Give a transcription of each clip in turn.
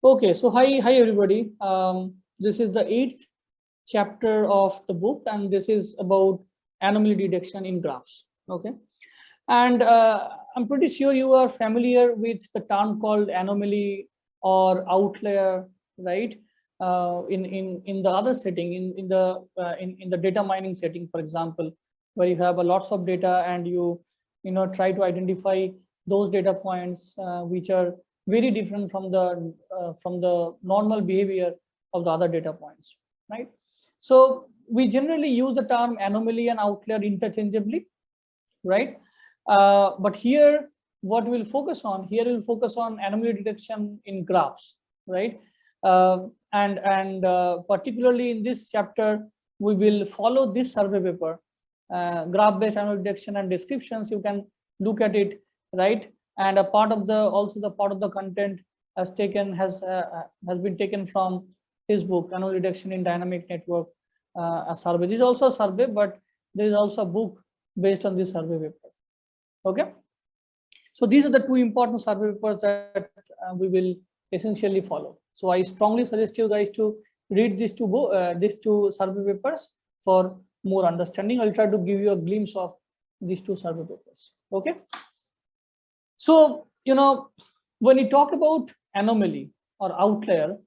Okay, so hi everybody. This is the 8th chapter of the book, and this is about anomaly detection in graphs. Okay, and I'm pretty sure you are familiar with the term called anomaly or outlier, right? In the other setting, in the data mining setting, for example, where you have a lots of data and you try to identify those data points which are very different from the normal behavior of the other data points, right? So we generally use the term anomaly and outlier interchangeably, right? But here, what we'll focus on here, we'll focus on anomaly detection in graphs, right? And particularly in this chapter, we will follow this survey paper, graph-based anomaly detection and descriptions. You can look at it, right? And a part of the part of the content has been taken from his book, Anomaly Detection in Dynamic Network, a survey. This is also a survey, but there is also a book based on this survey paper. Okay, so these are the two important survey papers that we will essentially follow. So I strongly suggest you guys to read these two survey papers for more understanding. I'll try to give you a glimpse of these two survey papers. Okay. So, when you talk about anomaly or outlier,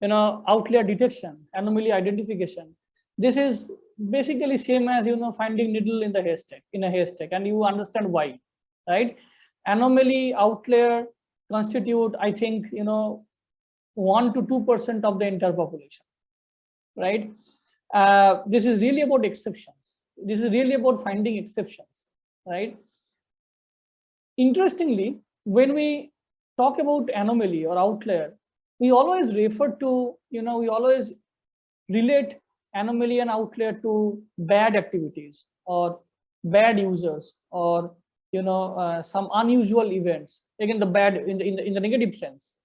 outlier detection, anomaly identification, this is basically same as, finding needle in a haystack, and you understand why, right? Anomaly, outlier constitute, I think, 1 to 2% of the entire population, right? This is really about exceptions. This is really about finding exceptions, right? Interestingly, when we talk about anomaly or outlier, we always refer to, we always relate anomaly and outlier to bad activities or bad users or some unusual events. Again, the bad in the negative sense,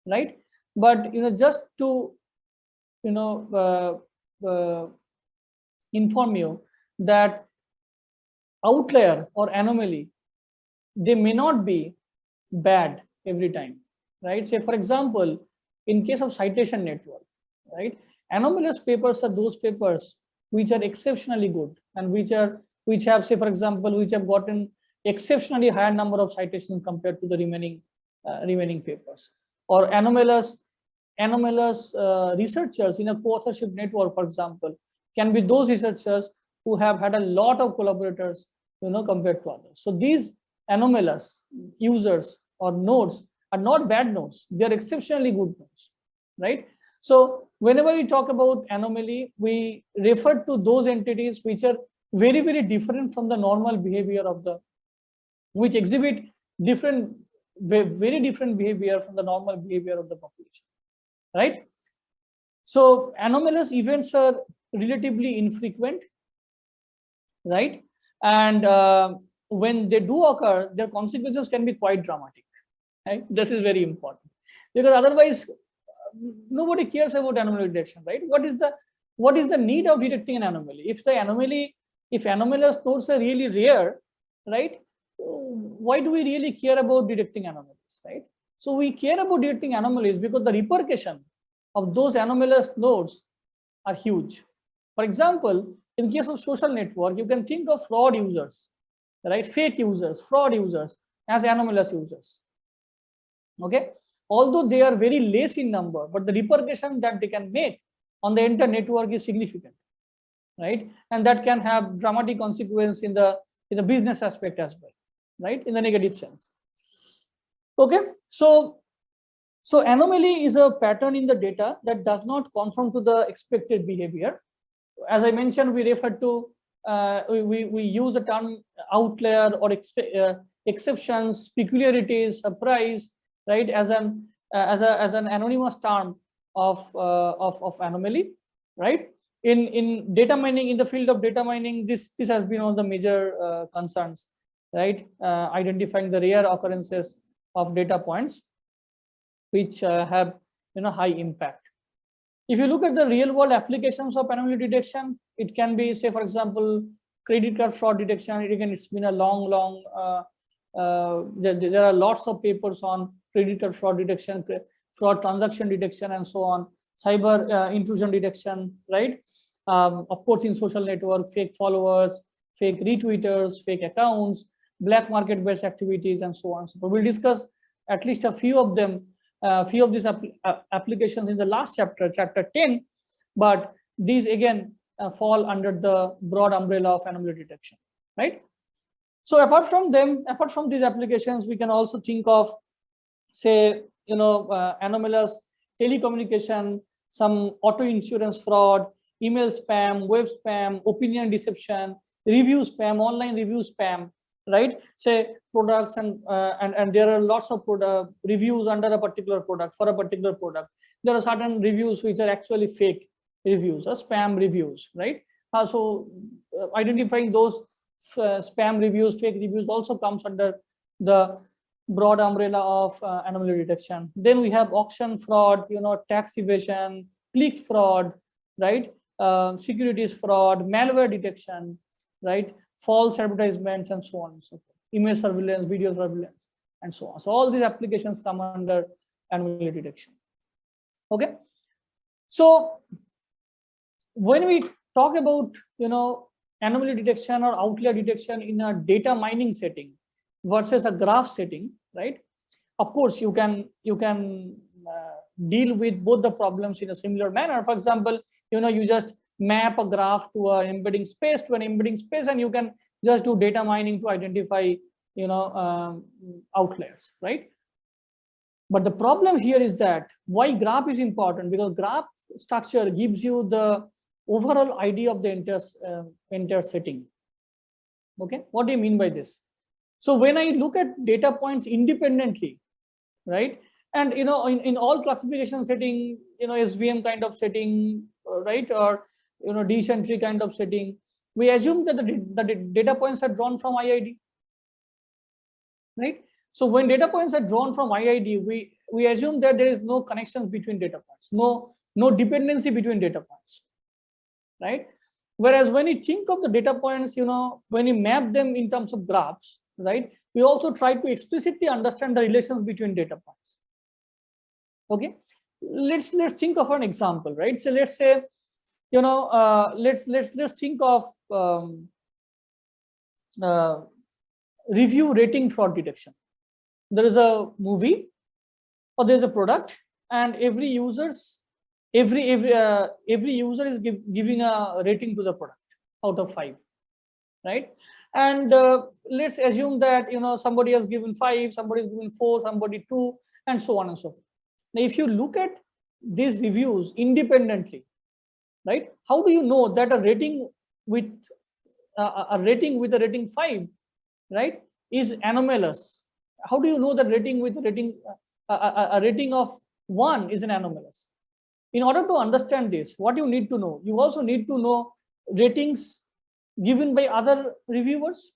right? But just to inform you that outlier or anomaly, they may not be bad every time, right? Say, for example, in case of citation network, right, anomalous papers are those papers which are exceptionally good and which have, say, for example, which have gotten exceptionally higher number of citations compared to the remaining papers. Or anomalous researchers in a co-authorship network, for example, can be those researchers who have had a lot of collaborators, compared to others. So these anomalous users or nodes are not bad nodes, they are exceptionally good nodes, right? So whenever we talk about anomaly, we refer to those entities which are very, very different from the normal behavior which exhibit very different behavior from the normal behavior of the population, right? So anomalous events are relatively infrequent, right? And when they do occur, their consequences can be quite dramatic, right? This is very important, because otherwise nobody cares about anomaly detection, right? What is the need of detecting an anomaly? If anomalous nodes are really rare, right, why do we really care about detecting anomalies, right? So we care about detecting anomalies because the repercussion of those anomalous nodes are huge. For example, in case of social network, you can think of fraud users, right? Fake users, fraud users as anomalous users. Okay, although they are very less in number, but the repercussion that they can make on the entire network is significant, right? And that can have dramatic consequence in the business aspect as well, right? In the negative sense. Okay, so anomaly is a pattern in the data that does not conform to the expected behavior. As I mentioned, we refer to we use the term outlier or exceptions, peculiarities, surprise, right, as an anonymous term of anomaly, right? In data mining, in the field of data mining, this has been one of the major concerns, right? Identifying the rare occurrences of data points which have high impact. If you look at the real world applications of anomaly detection, it can be, say, for example, credit card fraud detection. Again, it's been a long there are lots of papers on credit card fraud detection, fraud transaction detection, and so on, cyber intrusion detection, right? Of course, in social network, fake followers, fake retweeters, fake accounts, black market based activities, and so on. So we'll discuss at least a few of them, few of these applications in the last chapter, chapter 10, but these again fall under the broad umbrella of anomaly detection, right? So apart from them, apart from these applications, we can also think of, say, anomalous telecommunication, some auto insurance fraud, email spam, web spam, opinion deception, review spam, online review spam, right? Say products and there are lots of product reviews under a particular product for a particular product. There are certain reviews which are actually fake reviews or spam reviews, right? So identifying those spam reviews, fake reviews also comes under the broad umbrella of anomaly detection. Then we have auction fraud, tax evasion, click fraud, right? Securities fraud, malware detection, right? False advertisements, and so on and so forth. Image surveillance, video surveillance, and so on. So all these applications come under anomaly detection. Okay. So when we talk about anomaly detection or outlier detection in a data mining setting versus a graph setting, right? Of course, you can deal with both the problems in a similar manner. For example, you just map a graph to an embedding space and you can just do data mining to identify outliers, right? But the problem here is that why graph is important, because graph structure gives you the overall idea of the entire setting. Okay, what do you mean by this? So when I look at data points independently, right, and in all classification setting, SVM kind of setting, right, or decision tree kind of setting, we assume that the data points are drawn from IID, right? So when data points are drawn from IID, we assume that there is no connections between data points, no dependency between data points, right? Whereas when you think of the data points, when you map them in terms of graphs, right, we also try to explicitly understand the relations between data points. Okay, let's think of an example, right? So let's say, let's think of review rating fraud detection. There is a movie or there's a product, and every user is giving a rating to the product out of 5, right? And let's assume that somebody has given 5, somebody has given 4, somebody 2, and so on and so forth. Now, if you look at these reviews independently, right, how do you know that a rating with a rating 5, right, is anomalous? How do you know that rating with a rating of 1 is an anomalous? In order to understand this, what you need to know, you also need to know ratings given by other reviewers.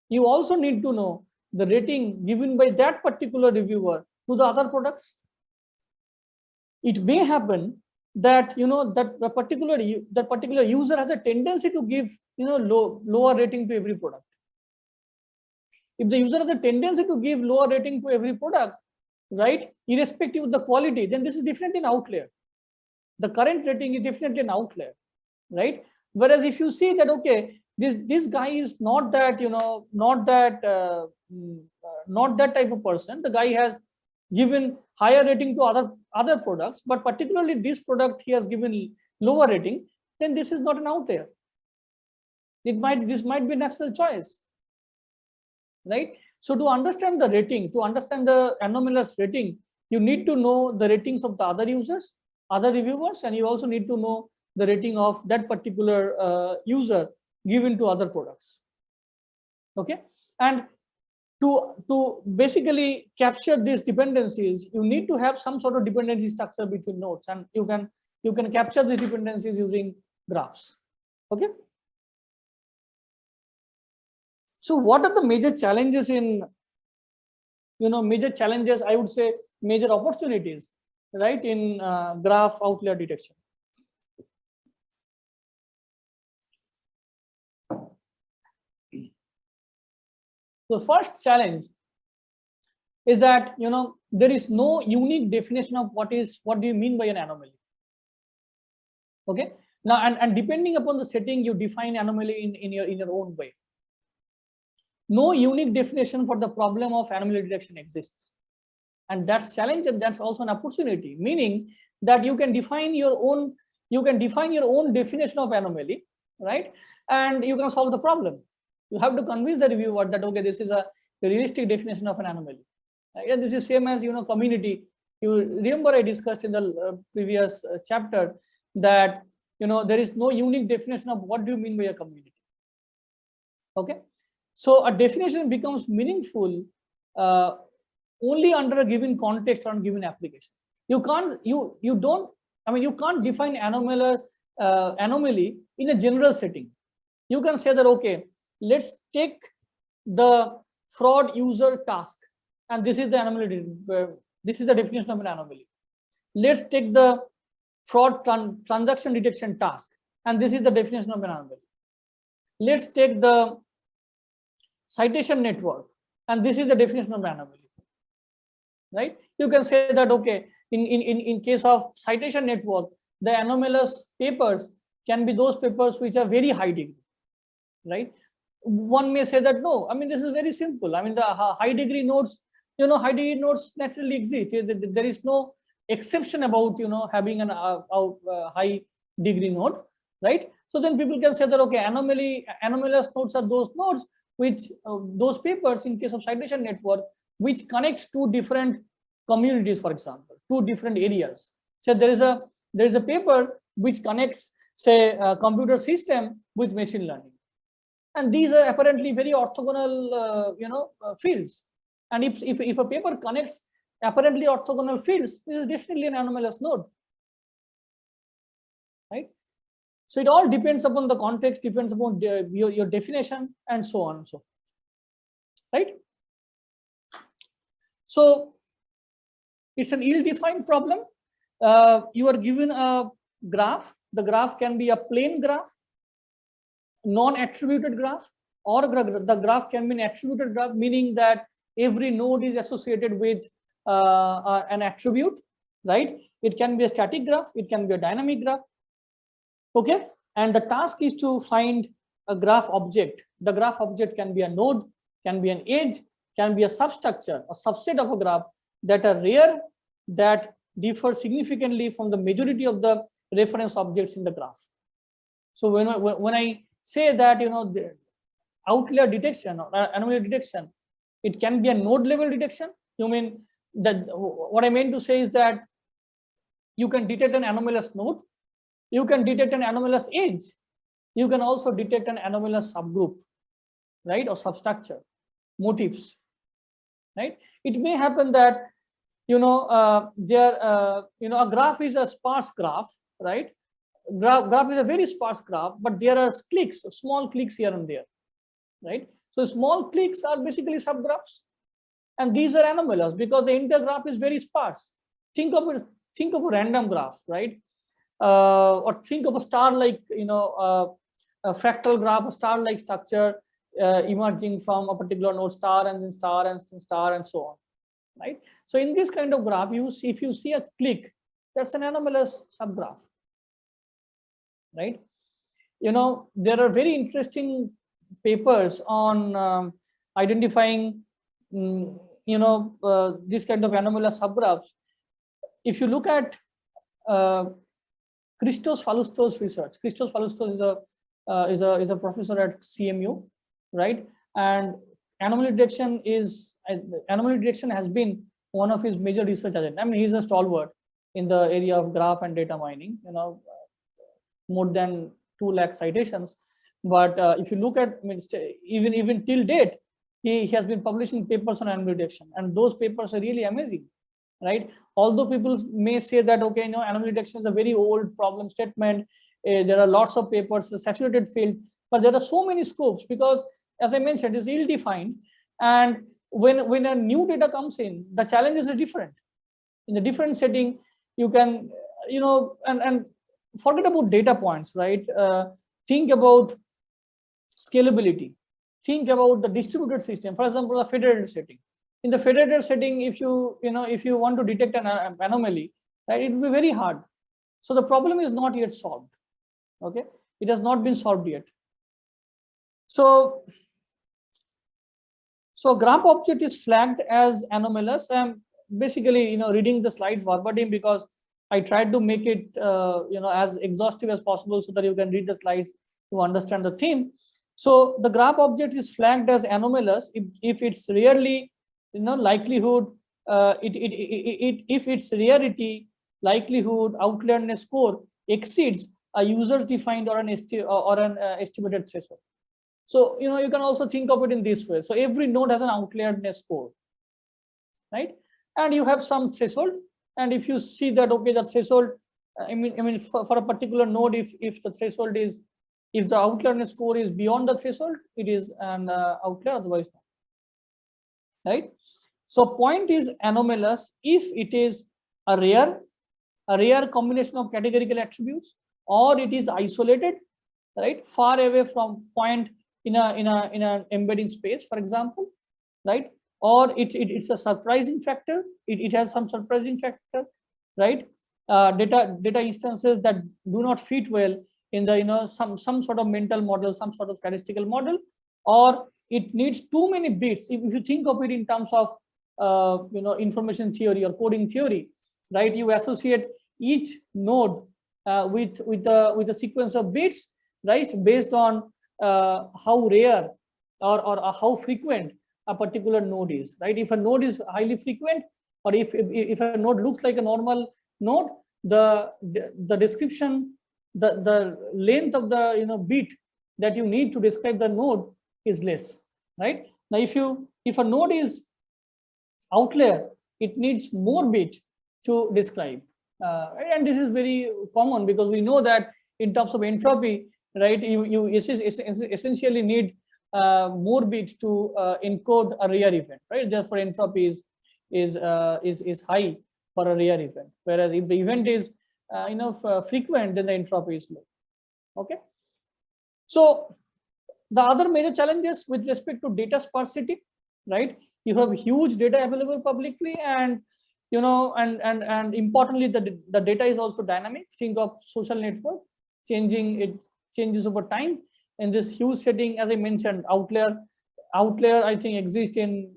You also need to know the rating given by that particular reviewer to the other products. It may happen that that the particular user has a tendency to give lower rating to every product. If the user has a tendency to give lower rating to every product, right, irrespective of the quality, then this is definitely an outlier. The current rating is definitely an outlier, right? Whereas if you see that, okay, this guy is not that not that type of person, the guy has given higher rating to other products, but particularly this product he has given lower rating, then this is not an outlier. This might be natural choice, right? So to understand the rating, to understand the anomalous rating, you need to know the ratings of the other users, other reviewers, and you also need to know the rating of that particular user given to other products. Okay, and to basically capture these dependencies, you need to have some sort of dependency structure between nodes, and you can capture these dependencies using graphs. Okay. So what are the major challenges in major challenges, I would say major opportunities, right, in graph outlier detection? The first challenge is that there is no unique definition of what do you mean by an anomaly. Okay. Now, and depending upon the setting, you define anomaly in your own way. No unique definition for the problem of anomaly detection exists. And that's challenge, and that's also an opportunity, meaning that you can define your own definition of anomaly, right? And you can solve the problem. You have to convince the reviewer that, okay, this is a realistic definition of an anomaly. Right? And this is same as, community. You remember I discussed in the previous chapter that, there is no unique definition of what do you mean by a community. Okay. So a definition becomes meaningful only under a given context or a given application. You can't define anomaly in a general setting. You can say that, okay, let's take the fraud user task, and this is the anomaly. This is the definition of an anomaly. Let's take the fraud transaction detection task, and this is the definition of an anomaly. Let's take the citation network, and this is the definition of an anomaly. Right? You can say that, okay, in case of citation network, the anomalous papers can be those papers which are very high degree. Right? One may say that, no, this is very simple. The high degree nodes, high degree nodes naturally exist. There is no exception about, having an high degree node, right? So then people can say that, okay, anomalous nodes are those nodes which those papers in case of citation network, which connects two different communities, for example, two different areas. So there is a paper which connects, say, a computer system with machine learning, and these are apparently very orthogonal, fields. And if a paper connects apparently orthogonal fields, this is definitely an anomalous node, right? So it all depends upon the context, depends upon your definition, and so on and so forth, right? So it's an ill-defined problem. You are given a graph. The graph can be a plain graph, non-attributed graph, or the graph can be an attributed graph, meaning that every node is associated with an attribute, right? It can be a static graph, it can be a dynamic graph. Okay, and the task is to find a graph object. The graph object can be a node, can be an edge, can be a substructure, a subset of a graph that are rare, that differ significantly from the majority of the reference objects in the graph. So when I say that, the outlier detection or anomaly detection, it can be a node level detection. You mean that what I meant to say is that you can detect an anomalous node, you can detect an anomalous edge, you can also detect an anomalous subgroup, right, or substructure, motifs, right? It may happen that a graph is a sparse graph, right? Graph is a very sparse graph, but there are cliques, small cliques here and there, right? So small cliques are basically subgraphs, and these are anomalous because the entire graph is very sparse. Think of a random graph, right? Or think of a star-like, a fractal graph, a star-like structure emerging from a particular node, star and then star and then star and so on, right? So in this kind of graph, if you see a clique, that's an anomalous subgraph, right? There are very interesting papers on identifying, this kind of anomalous subgraphs. If you look at Christos Falustos' research, Christos Falustos is a professor at CMU, right? And anomaly detection has been one of his major research agenda. He's a stalwart in the area of graph and data mining. More than 2 lakh citations. But if you look at, even till date, he has been publishing papers on anomaly detection, and those papers are really amazing, right? Although people may say that, okay, anomaly detection is a very old problem statement, there are lots of papers, a saturated field, but there are so many scopes because, as I mentioned, it's ill-defined, and when a new data comes in, the challenges are different. In a different setting, you can, and forget about data points, right? Think about scalability. Think about the distributed system, for example, a federated setting. in the federated setting, if you want to detect an anomaly, right, it will be very hard. So the problem is not yet solved. Okay, it has not been solved yet. So graph object is flagged as anomalous. I'm basically reading the slides verbatim because I tried to make it as exhaustive as possible so that you can read the slides to understand the theme. So the graph object is flagged as anomalous if its rarely likelihood if its rarity, likelihood, outlierness score exceeds a user's defined or an estimated threshold. So you can also think of it in this way. So every node has an outlierness score, right? And you have some threshold, and if you see that, okay, the threshold, I mean for a particular node, if the threshold is, if the outlierness score is beyond the threshold, it is an outlier, otherwise not, right? So point is anomalous if it is a rare combination of categorical attributes, or it is isolated, right, far away from point in an embedding space, for example, right? Or it's a surprising factor. It has some surprising factor, right? Data instances that do not fit well in the some sort of mental model, some sort of statistical model, or it needs too many bits. If you think of it in terms of information theory or coding theory, right? You associate each node with a sequence of bits, right, based on how rare or how frequent a particular node is, right? If a node is highly frequent, or if a node looks like a normal node, the description, the length of the bit that you need to describe the node is less, right? Now if a node is outlier, it needs more bit to describe, and this is very common because we know that in terms of entropy, right, you essentially need more bits to encode a rare event, right? Therefore entropy is high for a rare event, whereas if the event is frequent, then the entropy is low. Okay, so the other major challenges with respect to data sparsity, right? You have huge data available publicly, and and importantly, the data is also dynamic. Think of social network it changes over time. In this huge setting, as I mentioned, outlier I think exists in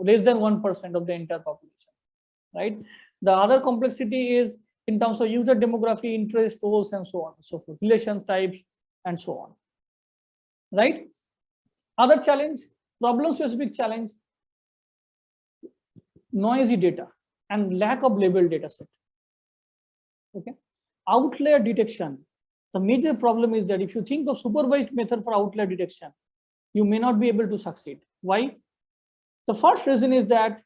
less than 1% of the entire population, right? The other complexity is in terms of user demography, interest, roles, and so on and so forth, relation types, and so on, right? Other challenge, problem specific challenge, noisy data and lack of labeled data set. Okay, outlier detection. The major problem is that if you think of supervised method for outlier detection, you may not be able to succeed. Why? The first reason is that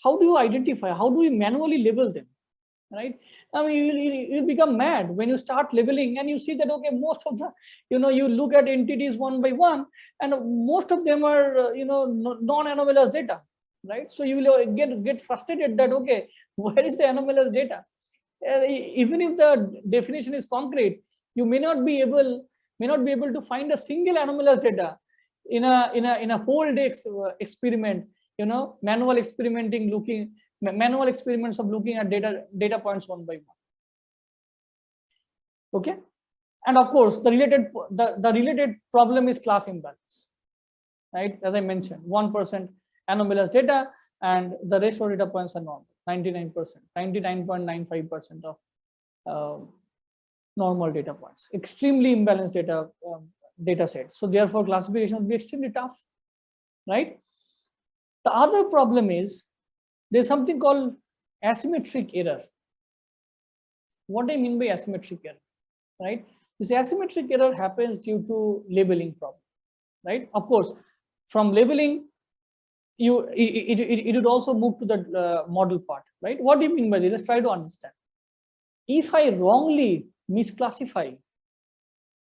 how do you identify? How do you manually label them? Right? I mean, you become mad when you start labeling and you see that, okay, most of the, you look at entities one by one, and most of them are, non-anomalous data, right? So you will get frustrated that, okay, where is the anomalous data? Even if the definition is concrete, you may not be able to find a single anomalous data in a whole day experiment, manual experiments of looking at data points one by one. Okay, and of course the related problem is class imbalance, right? As I mentioned, 1% anomalous data and the rest of data points are normal. 99.95% of normal data points, extremely imbalanced data set. So therefore classification would be extremely tough, right? The other problem is there's something called asymmetric error. What I mean by asymmetric error, right? This asymmetric error happens due to labeling problem, right? Of course, from labeling, it would also move to the model part, right? What do you mean by this? Let's try to understand. If I wrongly misclassify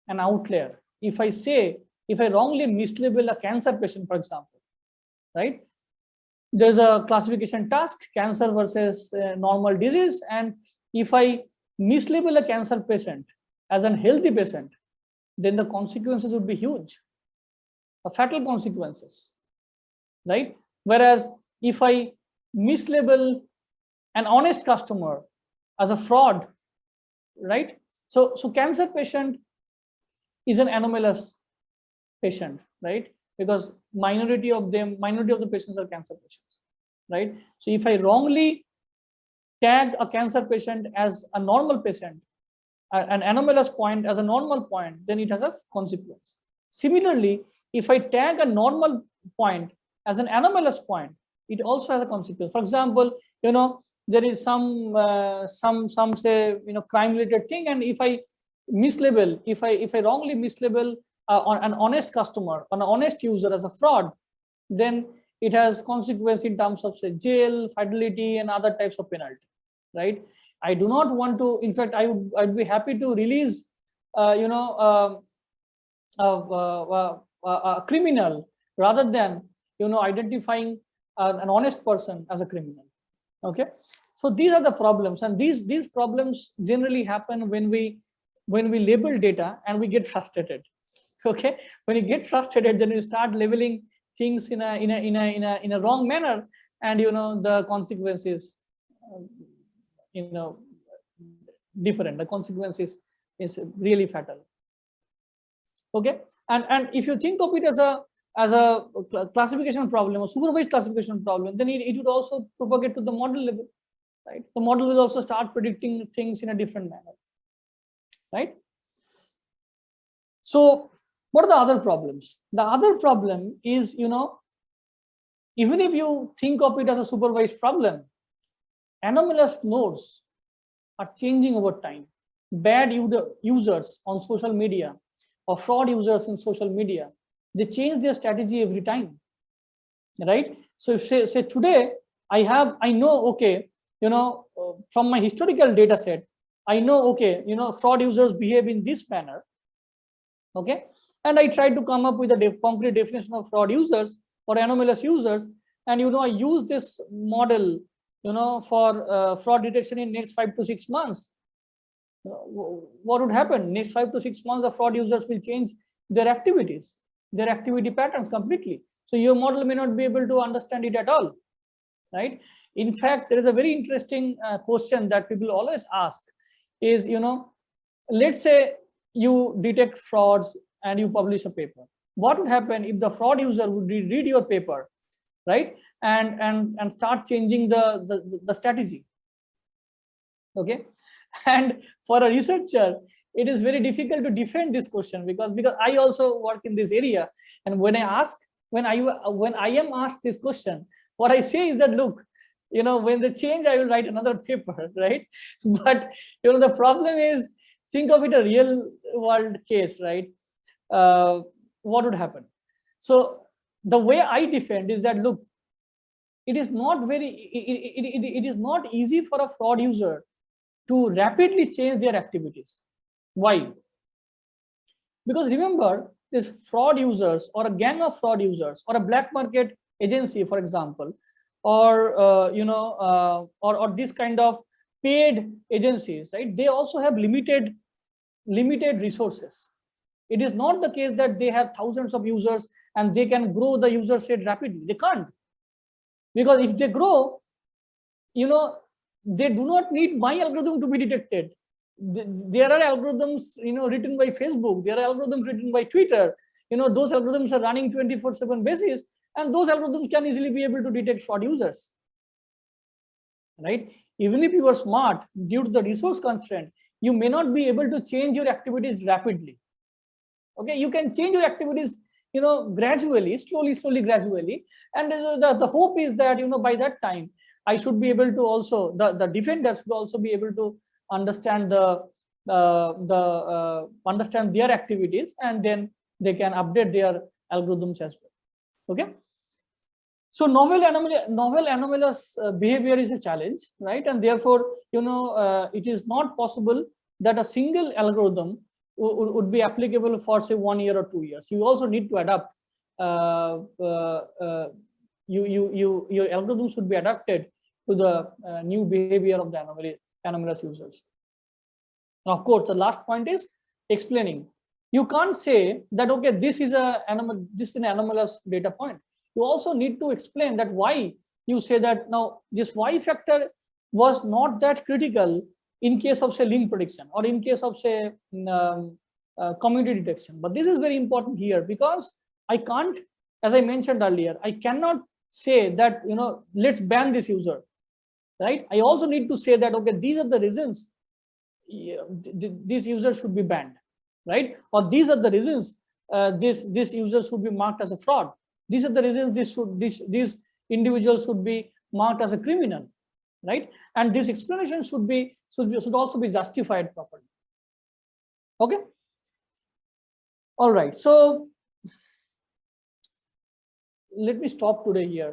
an outlier, if I wrongly mislabel a cancer patient, for example, right? There's a classification task, cancer versus normal disease, and if I mislabel a cancer patient as a healthy patient, then the consequences would be huge, fatal consequences, right? Whereas if I mislabel an honest customer as a fraud, right? So cancer patient is an anomalous patient, right? Because minority of the patients are cancer patients, right? So if I wrongly tag a cancer patient as a normal patient, an anomalous point as a normal point, then it has a consequence. Similarly, if I tag a normal point as an anomalous point, it also has a consequence. For example, there is some say crime related thing, and if I mislabel, if I wrongly mislabel on an honest customer, on an honest user as a fraud, then it has consequence in terms of say jail, fidelity, and other types of penalty, right? I do not want to. In fact, I'd be happy to release, a criminal rather than identifying an honest person as a criminal. Okay, so these are the problems, and these problems generally happen when we label data and we get frustrated. Okay, when you get frustrated, then you start labeling things in a wrong manner, and the consequences. Different. The consequence is really fatal. Okay, and if you think of it as a classification problem or supervised classification problem, then it would also propagate to the model level, right? The model will also start predicting things in a different manner, right? So what are the other problems? The other problem is, even if you think of it as a supervised problem, anomalous nodes are changing over time. Bad users on social media or fraud users in social media, they change their strategy every time, right? So if say today I know, okay, from my historical data set, I know, okay, fraud users behave in this manner, okay, and I try to come up with a concrete definition of fraud users or anomalous users, and I use this model for fraud detection in next 5 to 6 months. What would happen? Next 5 to 6 months, the fraud users will change their activities, their activity patterns completely. So your model may not be able to understand it at all, right? In fact, there is a very interesting question that people always ask is, let's say you detect frauds and you publish a paper. What would happen if the fraud user would read your paper, right, and start changing the strategy? Okay, and for a researcher, it is very difficult to defend this question because I also work in this area, and when I am asked this question, what I say is that, look, when they change, I will write another paper, right? But the problem is, think of it a real world case, right? What would happen? So the way I defend is that, look, it is not it is not easy for a fraud user to rapidly change their activities. Why? Because remember, these fraud users or a gang of fraud users or a black market agency, for example, or or this kind of paid agencies, right? They also have limited resources. It is not the case that they have thousands of users and they can grow the user set rapidly. They can't, because if they grow, they do not need my algorithm to be detected. There are algorithms, written by Facebook. There are algorithms written by Twitter. Those algorithms are running 24/7 basis, and those algorithms can easily be able to detect fraud users, right? Even if you are smart, due to the resource constraint, you may not be able to change your activities rapidly. Okay, you can change your activities, gradually, slowly, gradually, and the hope is that by that time I should be able to also the defender should also be able to understand understand their activities, and then they can update their algorithms as well. Okay, so novel anomalous behavior is a challenge, right? And therefore, it is not possible that a single algorithm would be applicable for say 1 year or 2 years. You also need to adapt. Your algorithm should be adapted to the new behavior of the anomalous users. Now, of course, the last point is explaining. You can't say that, okay, this is an anomalous data point. You also need to explain that why you say that now this Y factor was not that critical in case of say link prediction or in case of say community detection. But this is very important here, because I can't, as I mentioned earlier, I cannot say that, you know, let's ban this user, right? I also need to say that, okay, these are the reasons this user should be banned, right? Or these are the reasons this user should be marked as a fraud. These are the reasons this individual should be marked as a criminal, right? And this explanation should also be justified properly. Okay. All right. So let me stop today here.